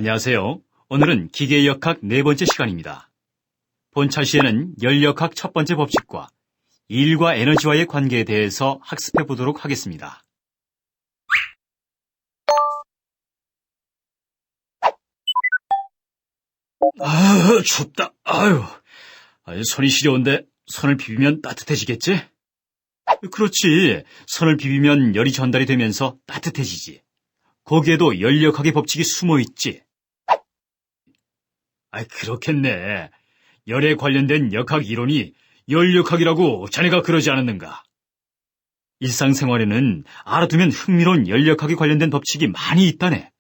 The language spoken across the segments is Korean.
안녕하세요. 오늘은 기계역학 네 번째 시간입니다. 본차 시에는 열역학 첫 번째 법칙과 일과 에너지와의 관계에 대해서 학습해 보도록 하겠습니다. 춥다. 손이 시려운데 손을 비비면 따뜻해지겠지? 그렇지. 손을 비비면 열이 전달이 되면서 따뜻해지지. 거기에도 열역학의 법칙이 숨어 있지. 그렇겠네. 열에 관련된 역학 이론이 열역학이라고 자네가 그러지 않았는가? 일상생활에는 알아두면 흥미로운 열역학에 관련된 법칙이 많이 있다네.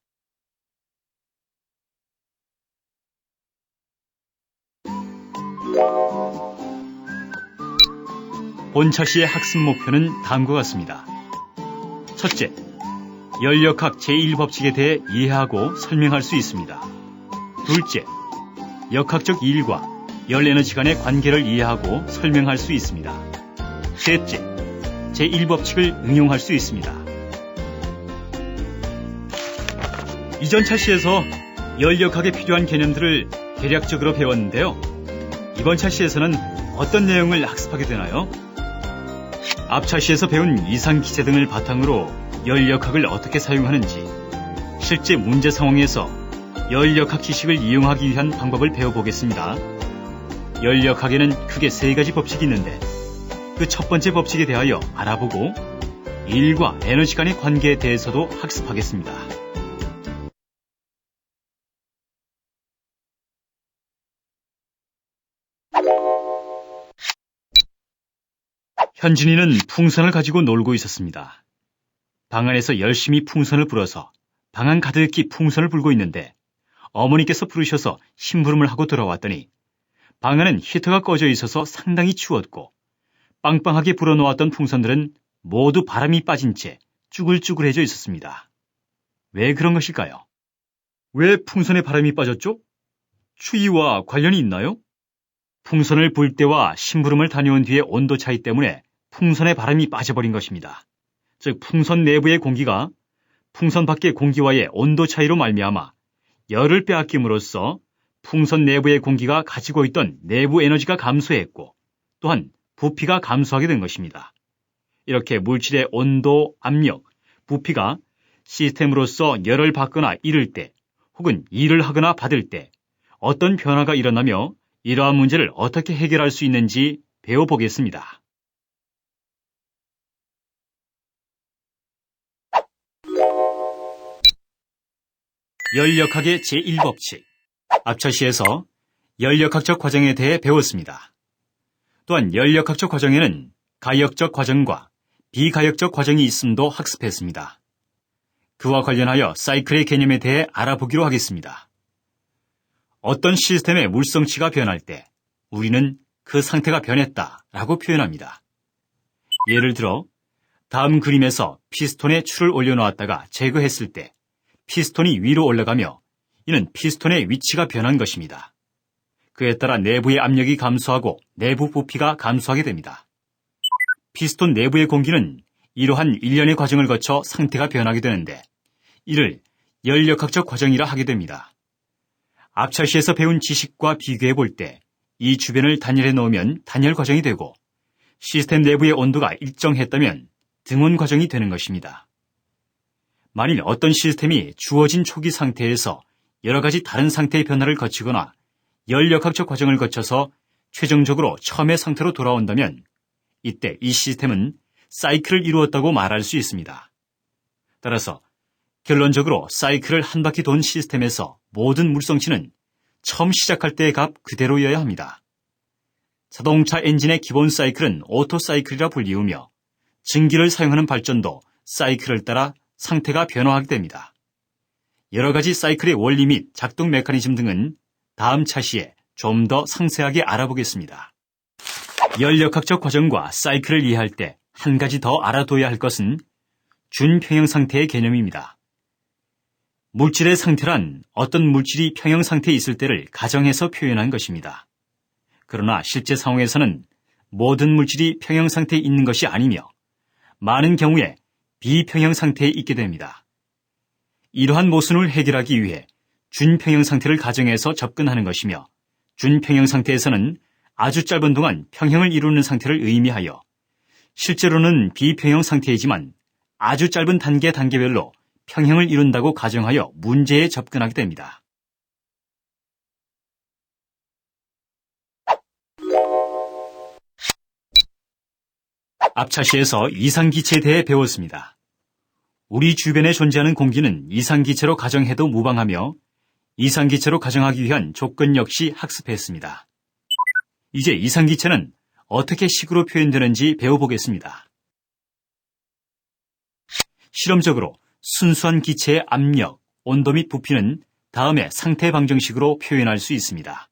본차시의 학습 목표는 다음과 같습니다. 첫째, 열역학 제1법칙에 대해 이해하고 설명할 수 있습니다. 둘째, 역학적 일과 열에너지 간의 관계를 이해하고 설명할 수 있습니다. 셋째, 제1법칙을 응용할 수 있습니다. 이전 차시에서 열역학에 필요한 개념들을 대략적으로 배웠는데요. 이번 차시에서는 어떤 내용을 학습하게 되나요? 앞 차시에서 배운 이상기체 등을 바탕으로 열역학을 어떻게 사용하는지, 실제 문제 상황에서 열역학 지식을 이용하기 위한 방법을 배워보겠습니다. 열역학에는 크게 세 가지 법칙이 있는데 그 첫 번째 법칙에 대하여 알아보고 일과 에너지 간의 관계에 대해서도 학습하겠습니다. 현진이는 풍선을 가지고 놀고 있었습니다. 방 안에서 열심히 풍선을 불어서 방 안 가득히 풍선을 불고 있는데 어머니께서 부르셔서 심부름을 하고 돌아왔더니 방 안은 히터가 꺼져 있어서 상당히 추웠고 빵빵하게 불어놓았던 풍선들은 모두 바람이 빠진 채 쭈글쭈글해져 있었습니다. 왜 그런 것일까요? 왜 풍선에 바람이 빠졌죠? 추위와 관련이 있나요? 풍선을 불 때와 심부름을 다녀온 뒤의 온도 차이 때문에 풍선에 바람이 빠져버린 것입니다. 즉 풍선 내부의 공기가 풍선 밖의 공기와의 온도 차이로 말미암아 열을 빼앗김으로써 풍선 내부의 공기가 가지고 있던 내부 에너지가 감소했고 또한 부피가 감소하게 된 것입니다. 이렇게 물질의 온도, 압력, 부피가 시스템으로서 열을 받거나 잃을 때 혹은 일을 하거나 받을 때 어떤 변화가 일어나며 이러한 문제를 어떻게 해결할 수 있는지 배워보겠습니다. 열역학의 제1법칙. 앞차시에서 열역학적 과정에 대해 배웠습니다. 또한 열역학적 과정에는 가역적 과정과 비가역적 과정이 있음도 학습했습니다. 그와 관련하여 사이클의 개념에 대해 알아보기로 하겠습니다. 어떤 시스템의 물성치가 변할 때 우리는 그 상태가 변했다라고 표현합니다. 예를 들어 다음 그림에서 피스톤에 줄을 올려놓았다가 제거했을 때 피스톤이 위로 올라가며 이는 피스톤의 위치가 변한 것입니다. 그에 따라 내부의 압력이 감소하고 내부 부피가 감소하게 됩니다. 피스톤 내부의 공기는 이러한 일련의 과정을 거쳐 상태가 변하게 되는데 이를 열역학적 과정이라 하게 됩니다. 앞차시에서 배운 지식과 비교해 볼 때 이 주변을 단열해 놓으면 단열 과정이 되고 시스템 내부의 온도가 일정했다면 등온 과정이 되는 것입니다. 만일 어떤 시스템이 주어진 초기 상태에서 여러 가지 다른 상태의 변화를 거치거나 열역학적 과정을 거쳐서 최종적으로 처음의 상태로 돌아온다면 이때 이 시스템은 사이클을 이루었다고 말할 수 있습니다. 따라서 결론적으로 사이클을 한 바퀴 돈 시스템에서 모든 물성치는 처음 시작할 때의 값 그대로여야 합니다. 자동차 엔진의 기본 사이클은 오토 사이클이라 불리우며 증기를 사용하는 발전도 사이클을 따라 상태가 변화하게 됩니다. 여러 가지 사이클의 원리 및 작동 메커니즘 등은 다음 차시에 좀 더 상세하게 알아보겠습니다. 열역학적 과정과 사이클을 이해할 때 한 가지 더 알아둬야 할 것은 준평형 상태의 개념입니다. 물질의 상태란 어떤 물질이 평형 상태에 있을 때를 가정해서 표현한 것입니다. 그러나 실제 상황에서는 모든 물질이 평형 상태에 있는 것이 아니며 많은 경우에 비평형 상태에 있게 됩니다. 이러한 모순을 해결하기 위해 준평형 상태를 가정해서 접근하는 것이며 준평형 상태에서는 아주 짧은 동안 평형을 이루는 상태를 의미하여 실제로는 비평형 상태이지만 아주 짧은 단계별로 평형을 이룬다고 가정하여 문제에 접근하게 됩니다. 앞차시에서 이상기체에 대해 배웠습니다. 우리 주변에 존재하는 공기는 이상기체로 가정해도 무방하며 이상기체로 가정하기 위한 조건 역시 학습했습니다. 이제 이상기체는 어떻게 식으로 표현되는지 배워보겠습니다. 실험적으로 순수한 기체의 압력, 온도 및 부피는 다음의 상태 방정식으로 표현할 수 있습니다.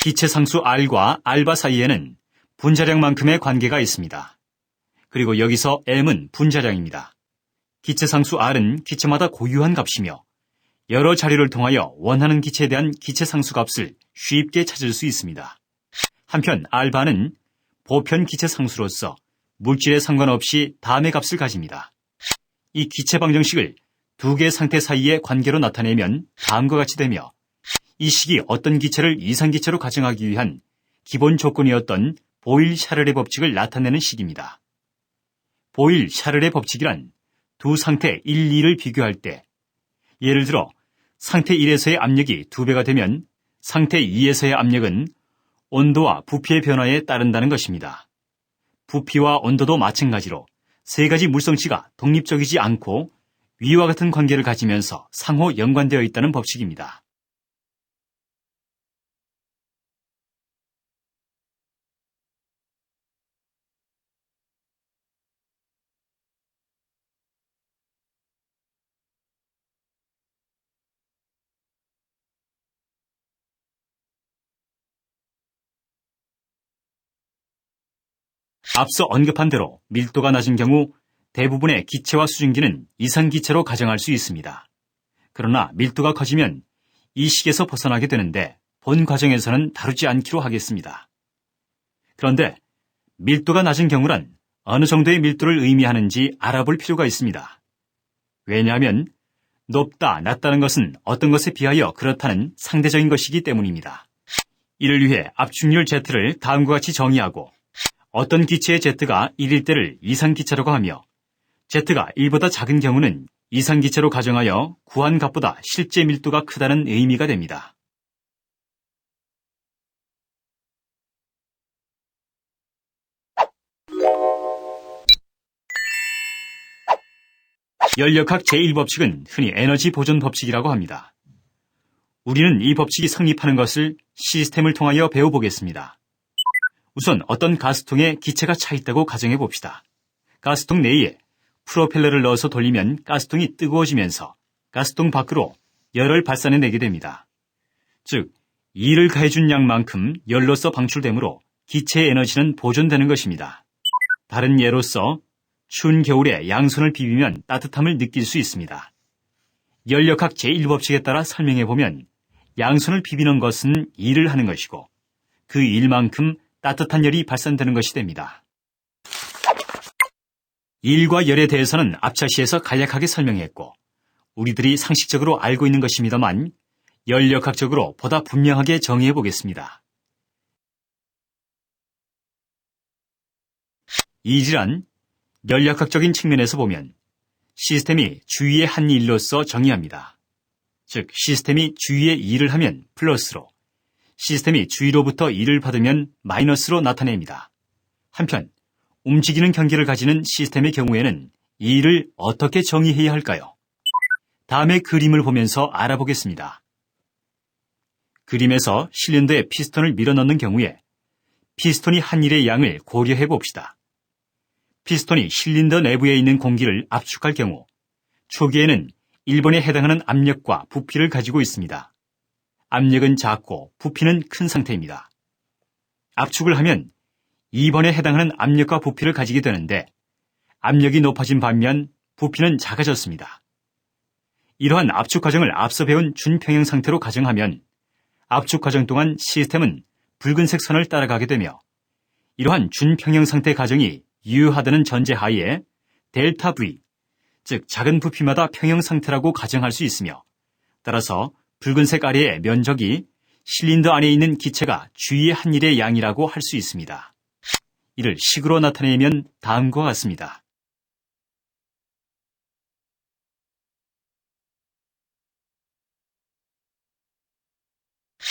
기체 상수 R과 R바 사이에는 분자량만큼의 관계가 있습니다. 그리고 여기서 M은 분자량입니다. 기체 상수 R은 기체마다 고유한 값이며 여러 자료를 통하여 원하는 기체에 대한 기체 상수 값을 쉽게 찾을 수 있습니다. 한편 R바는 보편 기체 상수로서 물질에 상관없이 다음의 값을 가집니다. 이 기체 방정식을 두 개의 상태 사이의 관계로 나타내면 다음과 같이 되며 이 식이 어떤 기체를 이상기체로 가정하기 위한 기본 조건이었던 보일-샤를의 법칙을 나타내는 식입니다. 보일-샤를의 법칙이란 두 상태 1, 2를 비교할 때 예를 들어 상태 1에서의 압력이 2배가 되면 상태 2에서의 압력은 온도와 부피의 변화에 따른다는 것입니다. 부피와 온도도 마찬가지로 세 가지 물성치가 독립적이지 않고 위와 같은 관계를 가지면서 상호 연관되어 있다는 법칙입니다. 앞서 언급한 대로 밀도가 낮은 경우 대부분의 기체와 수증기는 이상기체로 가정할 수 있습니다. 그러나 밀도가 커지면 이 식에서 벗어나게 되는데 본 과정에서는 다루지 않기로 하겠습니다. 그런데 밀도가 낮은 경우란 어느 정도의 밀도를 의미하는지 알아볼 필요가 있습니다. 왜냐하면 높다, 낮다는 것은 어떤 것에 비하여 그렇다는 상대적인 것이기 때문입니다. 이를 위해 압축률 Z를 다음과 같이 정의하고 어떤 기체의 Z가 1일 때를 이상기체라고 하며 Z가 1보다 작은 경우는 이상기체로 가정하여 구한 값보다 실제 밀도가 크다는 의미가 됩니다. 열역학 제1법칙은 흔히 에너지 보존 법칙이라고 합니다. 우리는 이 법칙이 성립하는 것을 시스템을 통하여 배워보겠습니다. 우선 어떤 가스통에 기체가 차 있다고 가정해 봅시다. 가스통 내에 프로펠러를 넣어서 돌리면 가스통이 뜨거워지면서 가스통 밖으로 열을 발산해내게 됩니다. 즉, E를 가해준 양만큼 열로서 방출되므로 기체의 에너지는 보존되는 것입니다. 다른 예로서 추운 겨울에 양손을 비비면 따뜻함을 느낄 수 있습니다. 열역학 제1법칙에 따라 설명해보면 양손을 비비는 것은 일을 하는 것이고 그 일만큼 따뜻한 열이 발산되는 것이 됩니다. 일과 열에 대해서는 앞차시에서 간략하게 설명했고 우리들이 상식적으로 알고 있는 것입니다만 열역학적으로 보다 분명하게 정의해 보겠습니다. 이 질은 열역학적인 측면에서 보면 시스템이 주위의 한 일로서 정의합니다. 즉 시스템이 주위에 일을 하면 플러스로 시스템이 주위로부터 일을 받으면 마이너스로 나타냅니다. 한편 움직이는 경계를 가지는 시스템의 경우에는 이 일을 어떻게 정의해야 할까요? 다음의 그림을 보면서 알아보겠습니다. 그림에서 실린더에 피스톤을 밀어넣는 경우에 피스톤이 한 일의 양을 고려해 봅시다. 피스톤이 실린더 내부에 있는 공기를 압축할 경우 초기에는 1번에 해당하는 압력과 부피를 가지고 있습니다. 압력은 작고 부피는 큰 상태입니다. 압축을 하면 2번에 해당하는 압력과 부피를 가지게 되는데 압력이 높아진 반면 부피는 작아졌습니다. 이러한 압축 과정을 앞서 배운 준평형 상태로 가정하면 압축 과정 동안 시스템은 붉은색 선을 따라가게 되며 이러한 준평형 상태 가정이 유효하다는 전제하에 델타 V, 즉 작은 부피마다 평형 상태라고 가정할 수 있으며, 따라서 붉은색 아래의 면적이 실린더 안에 있는 기체가 주위의 한 일의 양이라고 할 수 있습니다. 이를 식으로 나타내면 다음과 같습니다.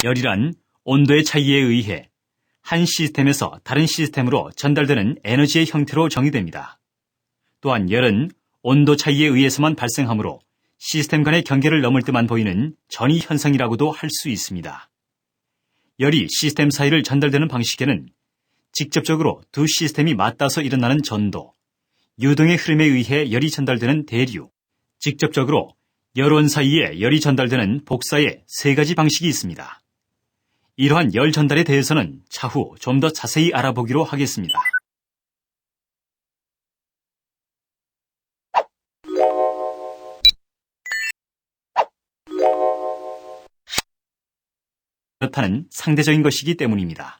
열이란 온도의 차이에 의해 한 시스템에서 다른 시스템으로 전달되는 에너지의 형태로 정의됩니다. 또한 열은 온도 차이에 의해서만 발생하므로 시스템 간의 경계를 넘을 때만 보이는 전이 현상이라고도 할 수 있습니다. 열이 시스템 사이를 전달되는 방식에는 직접적으로 두 시스템이 맞닿아서 일어나는 전도, 유동의 흐름에 의해 열이 전달되는 대류, 직접적으로 열원 사이에 열이 전달되는 복사의 세 가지 방식이 있습니다. 이러한 열 전달에 대해서는 차후 좀 더 자세히 알아보기로 하겠습니다. 그렇다는 상대적인 것이기 때문입니다.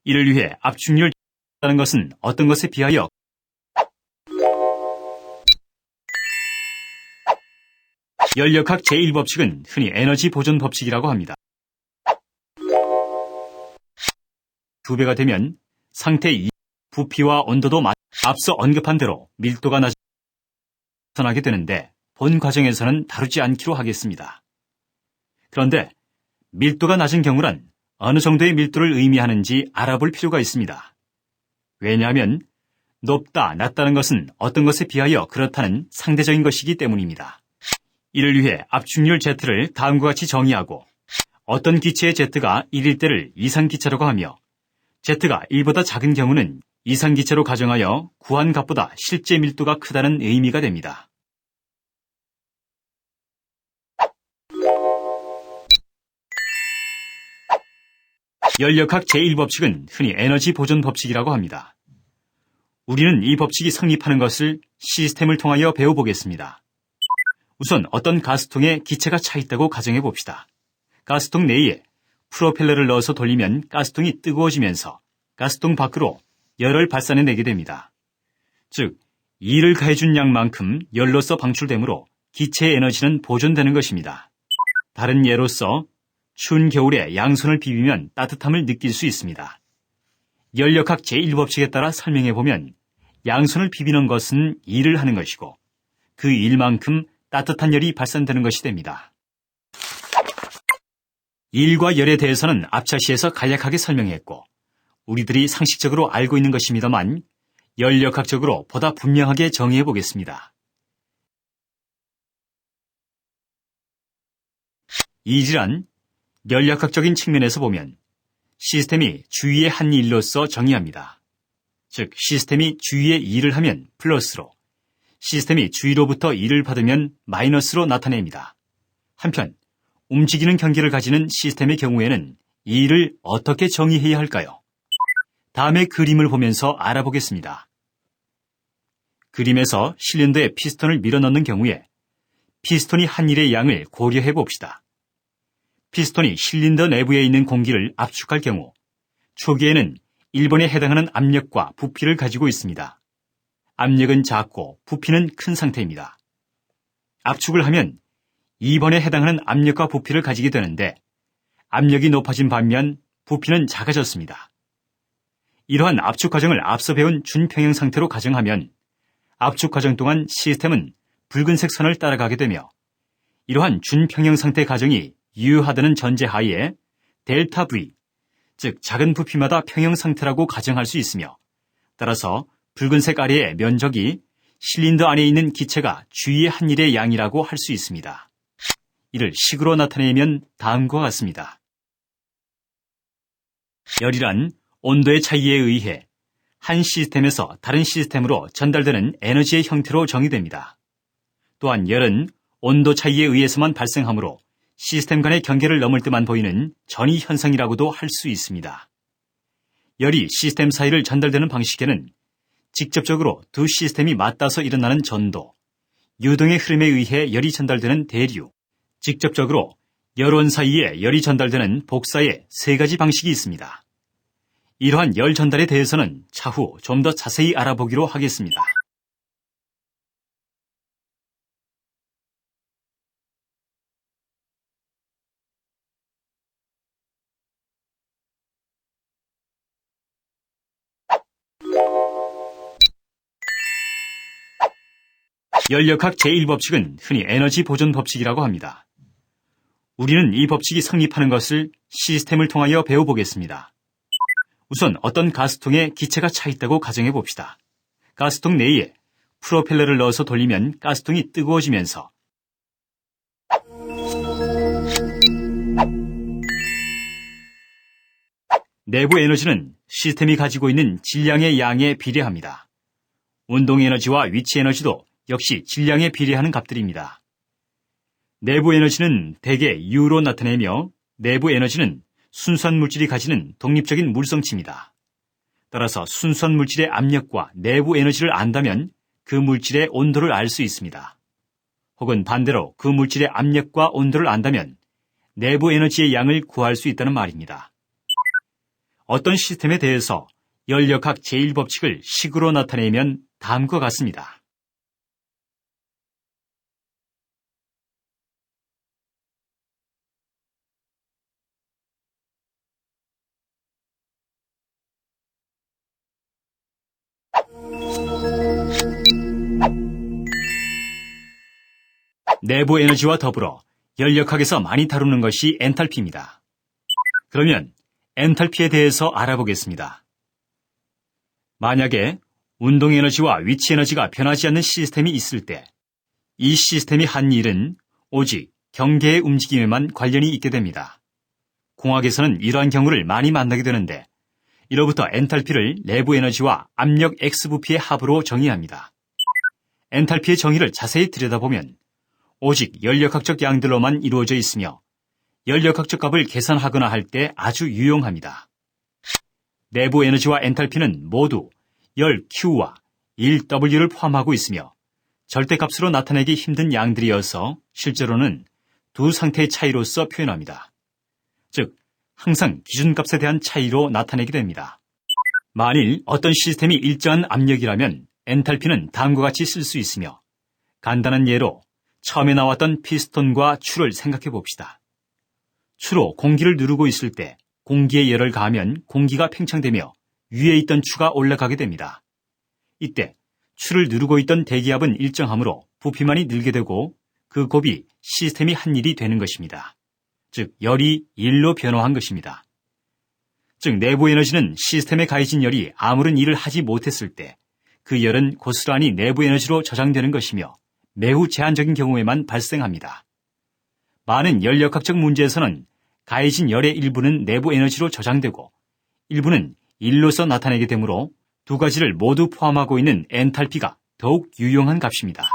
이를 위해 압축률이라는 것은 어떤 것에 비하여 열역학 제1법칙은 흔히 에너지 보존 법칙이라고 합니다. 2배가 되면 상태 2, 부피와 온도도 앞서 언급한 대로 밀도가 나타나게 되는데 본 과정에서는 다루지 않기로 하겠습니다. 그런데 밀도가 낮은 경우란 어느 정도의 밀도를 의미하는지 알아볼 필요가 있습니다. 왜냐하면 높다, 낮다는 것은 어떤 것에 비하여 그렇다는 상대적인 것이기 때문입니다. 이를 위해 압축률 Z를 다음과 같이 정의하고 어떤 기체의 Z가 1일 때를 이상기체라고 하며 Z가 1보다 작은 경우는 이상기체로 가정하여 구한 값보다 실제 밀도가 크다는 의미가 됩니다. 열역학 제1법칙은 흔히 에너지 보존 법칙이라고 합니다. 우리는 이 법칙이 성립하는 것을 시스템을 통하여 배워보겠습니다. 우선 어떤 가스통에 기체가 차 있다고 가정해 봅시다. 가스통 내에 프로펠러를 넣어서 돌리면 가스통이 뜨거워지면서 가스통 밖으로 열을 발산해내게 됩니다. 즉, 이를 가해준 양만큼 열로서 방출되므로 기체의 에너지는 보존되는 것입니다. 다른 예로서 추운 겨울에 양손을 비비면 따뜻함을 느낄 수 있습니다. 열역학 제1법칙에 따라 설명해보면 양손을 비비는 것은 일을 하는 것이고 그 일만큼 따뜻한 열이 발산되는 것이 됩니다. 일과 열에 대해서는 앞차시에서 간략하게 설명했고 우리들이 상식적으로 알고 있는 것입니다만 열역학적으로 보다 분명하게 정의해 보겠습니다. 이질은 열역학적인 측면에서 보면 시스템이 주위의 한 일로서 정의합니다. 즉 시스템이 주위에 일을 하면 플러스로, 시스템이 주위로부터 일을 받으면 마이너스로 나타냅니다. 한편 움직이는 경계를 가지는 시스템의 경우에는 이 일을 어떻게 정의해야 할까요? 다음의 그림을 보면서 알아보겠습니다. 그림에서 실린더에 피스톤을 밀어넣는 경우에 피스톤이 한 일의 양을 고려해 봅시다. 피스톤이 실린더 내부에 있는 공기를 압축할 경우 초기에는 1번에 해당하는 압력과 부피를 가지고 있습니다. 압력은 작고 부피는 큰 상태입니다. 압축을 하면 2번에 해당하는 압력과 부피를 가지게 되는데 압력이 높아진 반면 부피는 작아졌습니다. 이러한 압축 과정을 앞서 배운 준평형 상태로 가정하면 압축 과정 동안 시스템은 붉은색 선을 따라가게 되며 이러한 준평형 상태 가정이 유효하다는 전제하에 델타 V, 즉 작은 부피마다 평형 상태라고 가정할 수 있으며 따라서 붉은색 아래의 면적이 실린더 안에 있는 기체가 주위의 한 일의 양이라고 할 수 있습니다. 이를 식으로 나타내면 다음과 같습니다. 열이란 온도의 차이에 의해 한 시스템에서 다른 시스템으로 전달되는 에너지의 형태로 정의됩니다. 또한 열은 온도 차이에 의해서만 발생하므로 시스템 간의 경계를 넘을 때만 보이는 전이 현상이라고도 할 수 있습니다. 열이 시스템 사이를 전달되는 방식에는 직접적으로 두 시스템이 맞닿아서 일어나는 전도, 유동의 흐름에 의해 열이 전달되는 대류, 직접적으로 열원 사이에 열이 전달되는 복사의 세 가지 방식이 있습니다. 이러한 열 전달에 대해서는 차후 좀 더 자세히 알아보기로 하겠습니다. 연력학 제1법칙은 흔히 에너지 보존 법칙이라고 합니다. 우리는 이 법칙이 성립하는 것을 시스템을 통하여 배워보겠습니다. 우선 어떤 가스통에 기체가 차 있다고 가정해 봅시다. 가스통 내에 프로펠러를 넣어서 돌리면 가스통이 뜨거워지면서 내부 에너지는 시스템이 가지고 있는 질량의 양에 비례합니다. 운동 에너지와 위치 에너지도 역시 질량에 비례하는 값들입니다. 내부 에너지는 대개 U로 나타내며 내부 에너지는 순수한 물질이 가지는 독립적인 물성치입니다. 따라서 순수한 물질의 압력과 내부 에너지를 안다면 그 물질의 온도를 알 수 있습니다. 혹은 반대로 그 물질의 압력과 온도를 안다면 내부 에너지의 양을 구할 수 있다는 말입니다. 어떤 시스템에 대해서 연력학 제1법칙을 식으로 나타내면 다음과 같습니다. 내부 에너지와 더불어 연력학에서 많이 다루는 것이 엔탈피입니다. 그러면 엔탈피에 대해서 알아보겠습니다. 만약에 운동 에너지와 위치 에너지가 변하지 않는 시스템이 있을 때 이 시스템이 한 일은 오직 경계의 움직임에만 관련이 있게 됩니다. 공학에서는 이러한 경우를 많이 만나게 되는데 이로부터 엔탈피를 내부 에너지와 압력 X부피의 합으로 정의합니다. 엔탈피의 정의를 자세히 들여다보면 오직 연력학적 양들로만 이루어져 있으며 연력학적 값을 계산하거나 할 때 아주 유용합니다. 내부 에너지와 엔탈피는 모두 열 Q와 1W를 포함하고 있으며 절대값으로 나타내기 힘든 양들이어서 실제로는 두 상태의 차이로서 표현합니다. 즉, 항상 기준값에 대한 차이로 나타내게 됩니다. 만일 어떤 시스템이 일정한 압력이라면 엔탈피는 다음과 같이 쓸 수 있으며 간단한 예로 처음에 나왔던 피스톤과 추를 생각해 봅시다. 추로 공기를 누르고 있을 때 공기에 열을 가하면 공기가 팽창되며 위에 있던 추가 올라가게 됩니다. 이때 추를 누르고 있던 대기압은 일정하므로 부피만이 늘게 되고 그 곱이 시스템이 한 일이 되는 것입니다. 즉 열이 1로 변화한 것입니다. 즉 내부 에너지는 시스템에 가해진 열이 아무런 일을 하지 못했을 때 그 열은 고스란히 내부 에너지로 저장되는 것이며 매우 제한적인 경우에만 발생합니다. 많은 연력학적 문제에서는 가해진 열의 일부는 내부 에너지로 저장되고 일부는 일로서 나타내게 되므로 두 가지를 모두 포함하고 있는 엔탈피가 더욱 유용한 값입니다.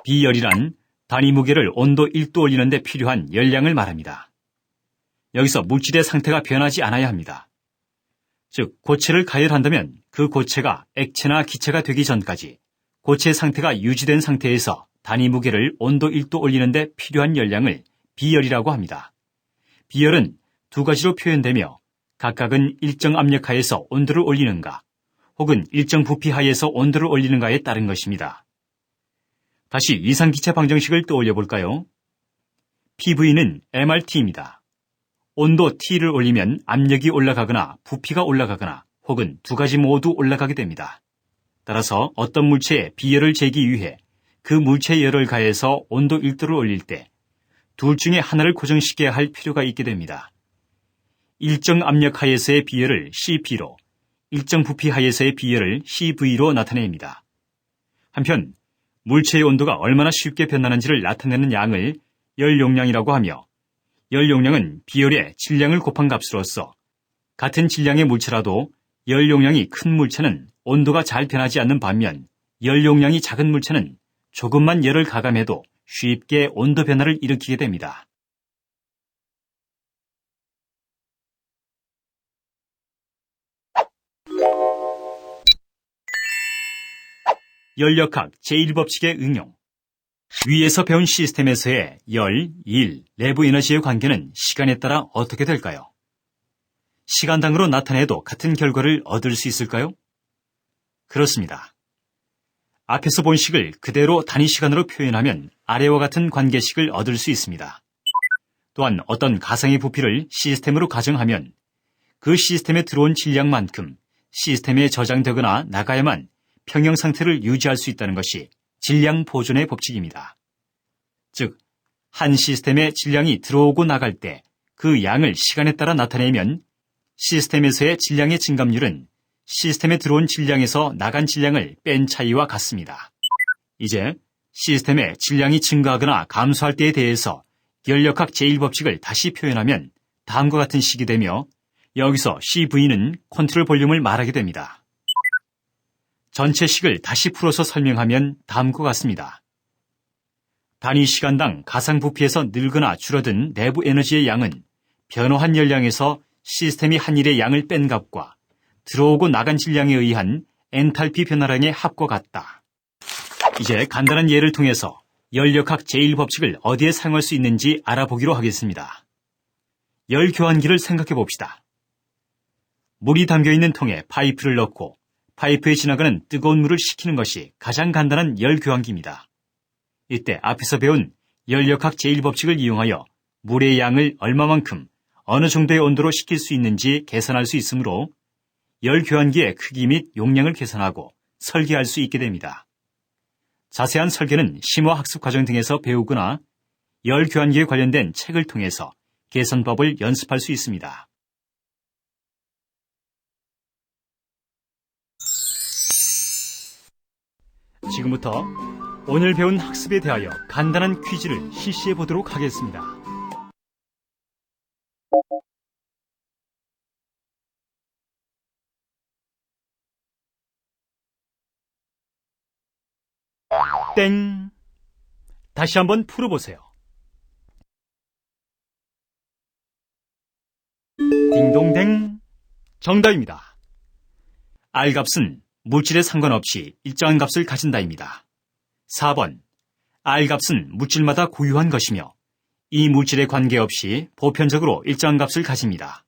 비열이란 단위 무게를 온도 1도 올리는 데 필요한 열량을 말합니다. 여기서 물질의 상태가 변하지 않아야 합니다. 즉 고체를 가열한다면 그 고체가 액체나 기체가 되기 전까지 고체 상태가 유지된 상태에서 단위 무게를 온도 1도 올리는 데 필요한 열량을 비열이라고 합니다. 비열은 두 가지로 표현되며 각각은 일정 압력 하에서 온도를 올리는가 혹은 일정 부피 하에서 온도를 올리는가에 따른 것입니다. 다시 이상기체 방정식을 떠올려 볼까요? PV는 MRT입니다. 온도 T를 올리면 압력이 올라가거나 부피가 올라가거나 혹은 두 가지 모두 올라가게 됩니다. 따라서 어떤 물체에 비열을 재기 위해 그 물체에 열을 가해서 온도 1도를 올릴 때 둘 중에 하나를 고정시켜야 할 필요가 있게 됩니다. 일정 압력 하에서의 비열을 CP로, 일정 부피 하에서의 비열을 CV로 나타냅니다. 한편 물체의 온도가 얼마나 쉽게 변하는지를 나타내는 양을 열 용량이라고 하며 열 용량은 비열의 질량을 곱한 값으로서 같은 질량의 물체라도 열 용량이 큰 물체는 온도가 잘 변하지 않는 반면 열 용량이 작은 물체는 조금만 열을 가감해도 쉽게 온도 변화를 일으키게 됩니다. 연력학 제1법칙의 응용. 위에서 배운 시스템에서의 열, 일, 내부 에너지의 관계는 시간에 따라 어떻게 될까요? 시간당으로 나타내도 같은 결과를 얻을 수 있을까요? 그렇습니다. 앞에서 본 식을 그대로 단위 시간으로 표현하면 아래와 같은 관계식을 얻을 수 있습니다. 또한 어떤 가상의 부피를 시스템으로 가정하면 그 시스템에 들어온 질량만큼 시스템에 저장되거나 나가야만 평형 상태를 유지할 수 있다는 것이 질량 보존의 법칙입니다. 즉, 한 시스템에 질량이 들어오고 나갈 때 그 양을 시간에 따라 나타내면 시스템에서의 질량의 증감률은 시스템에 들어온 질량에서 나간 질량을 뺀 차이와 같습니다. 이제 시스템의 질량이 증가하거나 감소할 때에 대해서 연력학 제1법칙을 다시 표현하면 다음과 같은 식이 되며 여기서 CV는 컨트롤 볼륨을 말하게 됩니다. 전체 식을 다시 풀어서 설명하면 다음과 같습니다. 단위 시간당 가상 부피에서 늘거나 줄어든 내부 에너지의 양은 변화한 열량에서 시스템이 한 일의 양을 뺀 값과 들어오고 나간 질량에 의한 엔탈피 변화량의 합과 같다. 이제 간단한 예를 통해서 연력학 제1법칙을 어디에 사용할 수 있는지 알아보기로 하겠습니다. 열 교환기를 생각해 봅시다. 물이 담겨있는 통에 파이프를 넣고 파이프에 지나가는 뜨거운 물을 식히는 것이 가장 간단한 열 교환기입니다. 이때 앞에서 배운 연력학 제1법칙을 이용하여 물의 양을 얼마만큼 어느 정도의 온도로 식힐 수 있는지 계산할 수 있으므로 열 교환기의 크기 및 용량을 계산하고 설계할 수 있게 됩니다. 자세한 설계는 심화학습 과정 등에서 배우거나 열 교환기에 관련된 책을 통해서 계산법을 연습할 수 있습니다. 지금부터 오늘 배운 학습에 대하여 간단한 퀴즈를 실시해 보도록 하겠습니다. 땡! 다시 한번 풀어보세요. 딩동댕! 정답입니다. R값은 물질에 상관없이 일정한 값을 가진다입니다. 4번. R값은 물질마다 고유한 것이며 이 물질에 관계없이 보편적으로 일정한 값을 가집니다.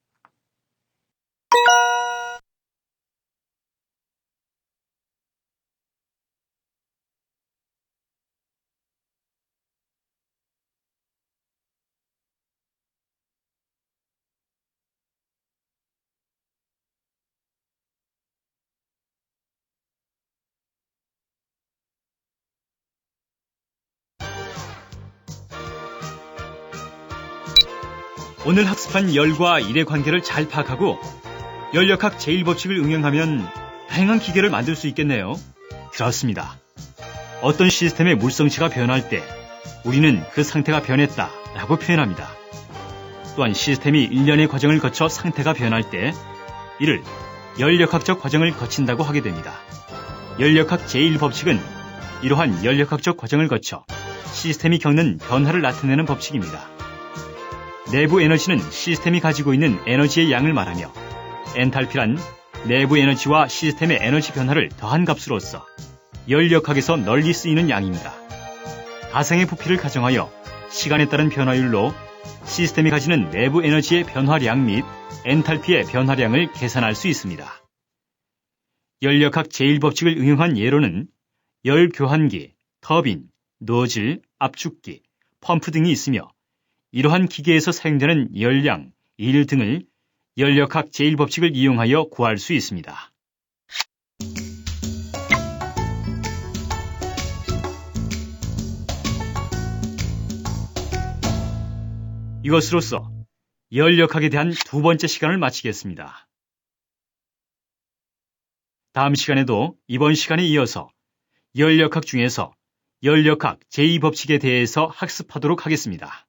오늘 학습한 열과 일의 관계를 잘 파악하고 연력학 제1법칙을 응용하면 다양한 기계를 만들 수 있겠네요. 그렇습니다. 어떤 시스템의 물성치가 변할 때 우리는 그 상태가 변했다라고 표현합니다. 또한 시스템이 일련의 과정을 거쳐 상태가 변할 때 이를 연력학적 과정을 거친다고 하게 됩니다. 연력학 제1법칙은 이러한 연력학적 과정을 거쳐 시스템이 겪는 변화를 나타내는 법칙입니다. 내부 에너지는 시스템이 가지고 있는 에너지의 양을 말하며 엔탈피란 내부 에너지와 시스템의 에너지 변화를 더한 값으로서 연력학에서 널리 쓰이는 양입니다. 가상의 부피를 가정하여 시간에 따른 변화율로 시스템이 가지는 내부 에너지의 변화량 및 엔탈피의 변화량을 계산할 수 있습니다. 연력학 제1법칙을 응용한 예로는 열 교환기, 터빈, 노즐, 압축기, 펌프 등이 있으며 이러한 기계에서 사용되는 열량, 일 등을 연력학 제1법칙을 이용하여 구할 수 있습니다. 이것으로써 연력학에 대한 두 번째 시간을 마치겠습니다. 다음 시간에도 이번 시간에 이어서 연력학 중에서 연력학 제2법칙에 대해서 학습하도록 하겠습니다.